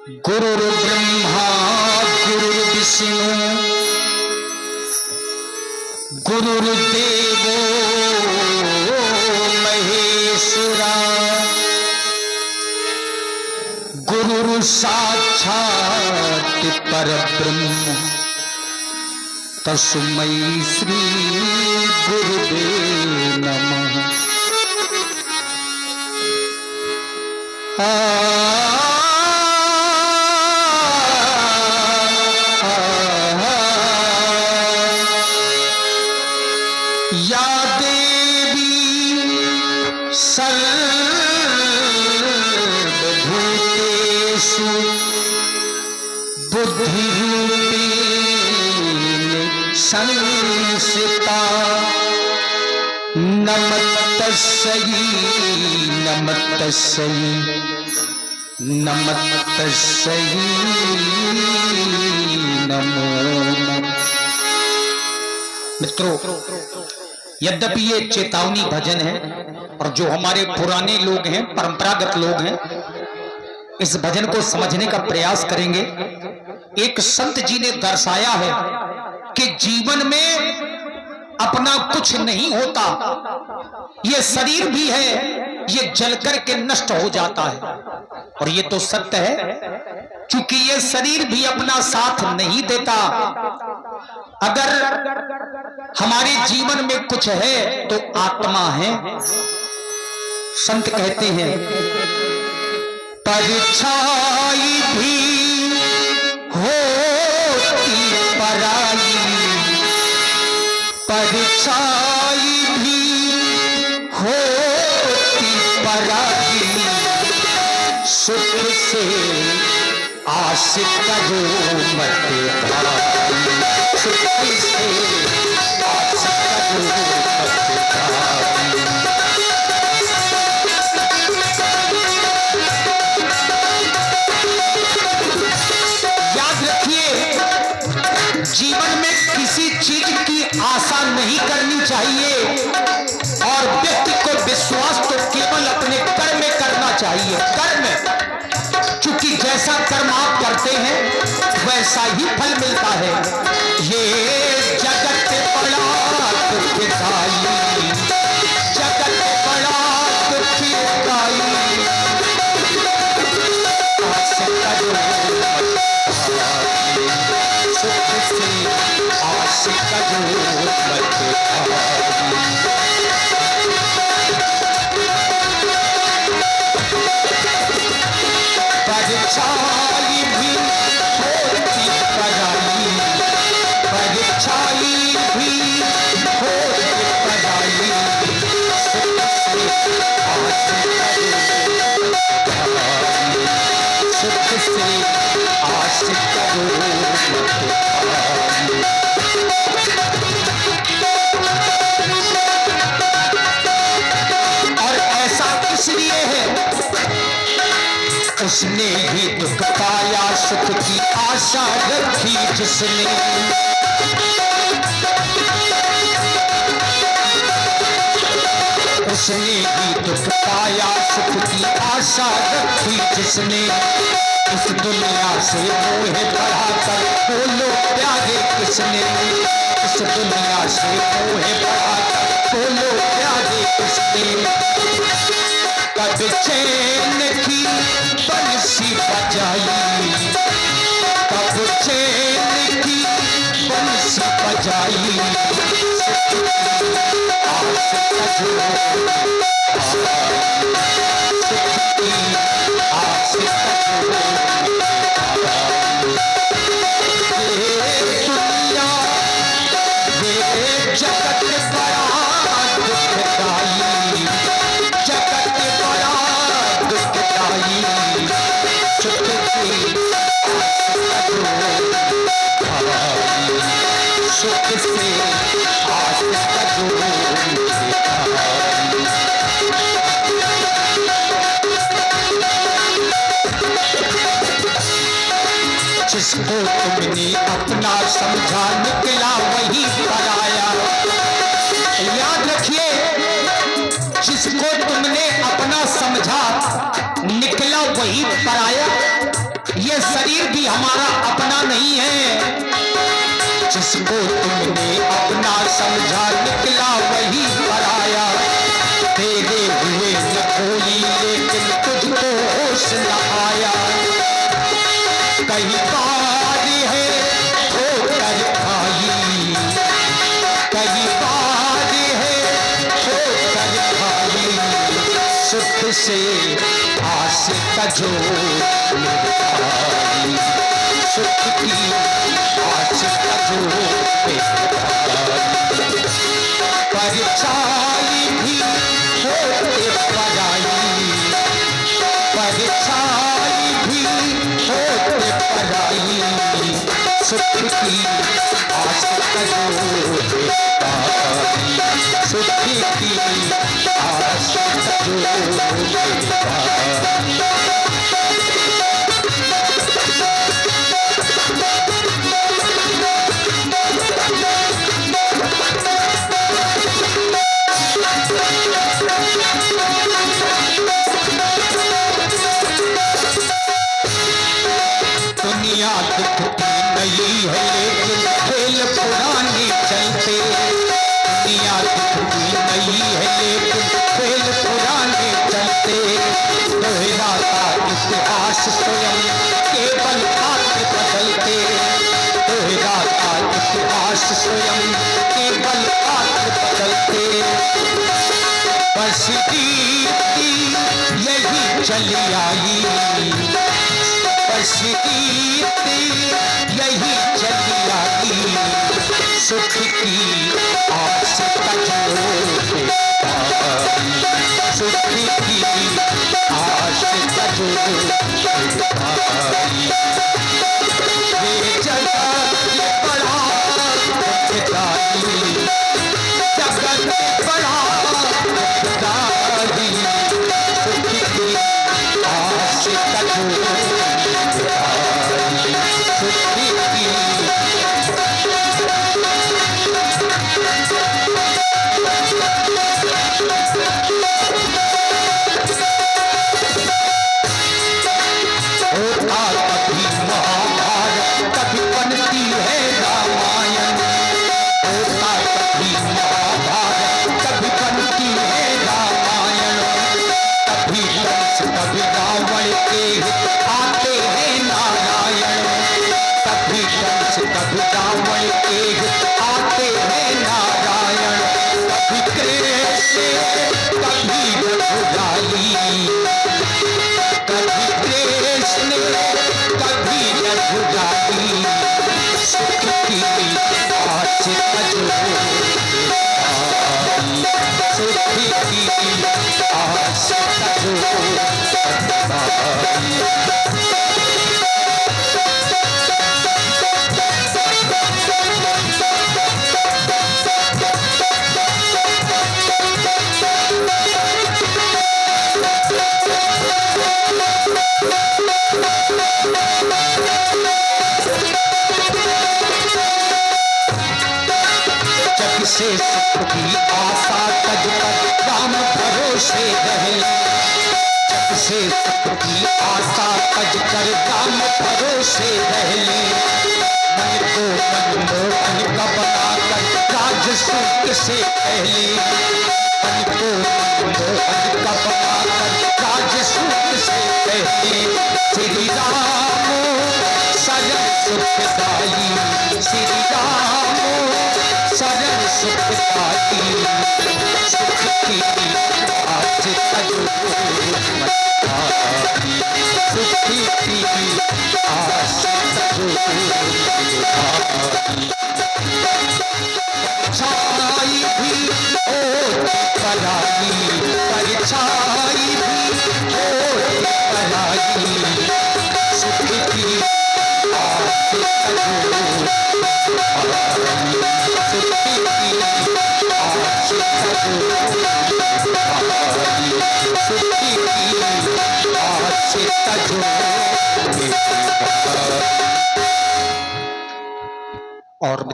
गुरुर्ब्रह्मा गुरुर्विष्णु गुरुर्देवो महेश्वरा गुरुर् साक्षात् परब्रह्म तस्मै श्री गुरुवे नमः। या देवी सर्वभूतेषु बुद्धिरूपेण संस्थिता नमस्तस्यै नमस्तस्यै नमस्तस्यै नमो नमः। मित्रों, यद्यपि ये चेतावनी भजन है और जो हमारे पुराने लोग हैं, परंपरागत लोग हैं, इस भजन को समझने का प्रयास करेंगे। एक संत जी ने दर्शाया है कि जीवन में अपना कुछ नहीं होता, ये शरीर भी है, ये जलकर के नष्ट हो जाता है। और ये तो सत्य है, क्योंकि ये शरीर भी अपना साथ नहीं देता। अगर हमारे जीवन में कुछ है तो आत्मा है। संत कहते हैं, परछाई भी होती पराई, परछाई भी होती पराई, सुख से आस करो मत भाई, सुख से आस करो मत भाई। याद रखिए, जीवन में किसी चीज की आशा नहीं करनी चाहिए और व्यक्ति को विश्वास तो केवल अपने कर्म में करना चाहिए। कर्म, क्योंकि जैसा कर्म आप करते हैं वैसा ही फल मिलता है। ये जगत बड़ा दुखदाई, जगत बड़ा दुखदाई, आस करो सुख से आस करो मत परछाई भी होती पराई, परछाई भी होती पराई, सुख से आस करो भाई, सुख से आस करो मत भाई। और ऐसा इसलिए है, उसने ही दुख पाया सुख की आशा रखी जिसने, उसने ही दुख पाया सुख की आशा रखी जिसने, इस दुनिया से मोह बढ़ाकर बोलो प्यारे किसने, इस दुनिया से मोह बढ़ाकर बोलो प्यारे किसने। कब चैन की बंसी बजाई, कब चैन की बंसी बजाई, आस करो सुख की आस करो। ये दुनिया ये जगत बड़ा दुखदाई, जगत बड़ा दुखदाई, सुख की आस करो भाई, सुख से आस करो भाई। जिसको तुमने अपना समझा निकला वही पराया। याद रखिए, जिसको तुमने अपना समझा निकला वही पराया। ये जिसको तुमने अपना समझा निकला वही पराया। तेरे हुए न कोई लेकिन तुझको होश न आया। कई बार है ठोकर खाई, कई बार है ठोकर खाई, सुख से आस तजो भाई, सुख की आस तजो परछाई भी होते पराई, परछाई भी होते पराई, सुख की आस तजो भाई, सुख की आस तजो भाई। दुनिया दिखती नहीं है लेकिन खेल पुराने चलते, दुनिया दिखती नहीं है लेकिन खेल पुराने चलते। दोहराता इतिहास स्वयं केवल पात्र बदलते, दोहराता इतिहास स्वयं केवल पात्र बदलते। बस कीर्ति यही चली आई, बस कीर्ति यही चली आई, सुख की आस तजो भाई, सुख की आस तजो भाई। ये जगत बड़ा दुखदाई, जगत बड़ा दुखदाई, सुख की आस तजो से सुख की आशा तज कर राम भरोसे रहे, जब से सुख की आशा तज कर राम भरोसे रहे। मन को मनमोहन का बनाकर राजसूय से पहले, मन को मनमोहन का बनाकर राजसूय से पहले। श्री राम शरण सुखदाई, श्री राम शरण सुखदाई, सुख की आस तजो भाई, सुख की आस तजो भाई। छाई भी होती पराई, परछाई भी होती पराई, सुख की आस तजो भाई, सुख की आस तजो भाई, सुख की आस तजो भाई। और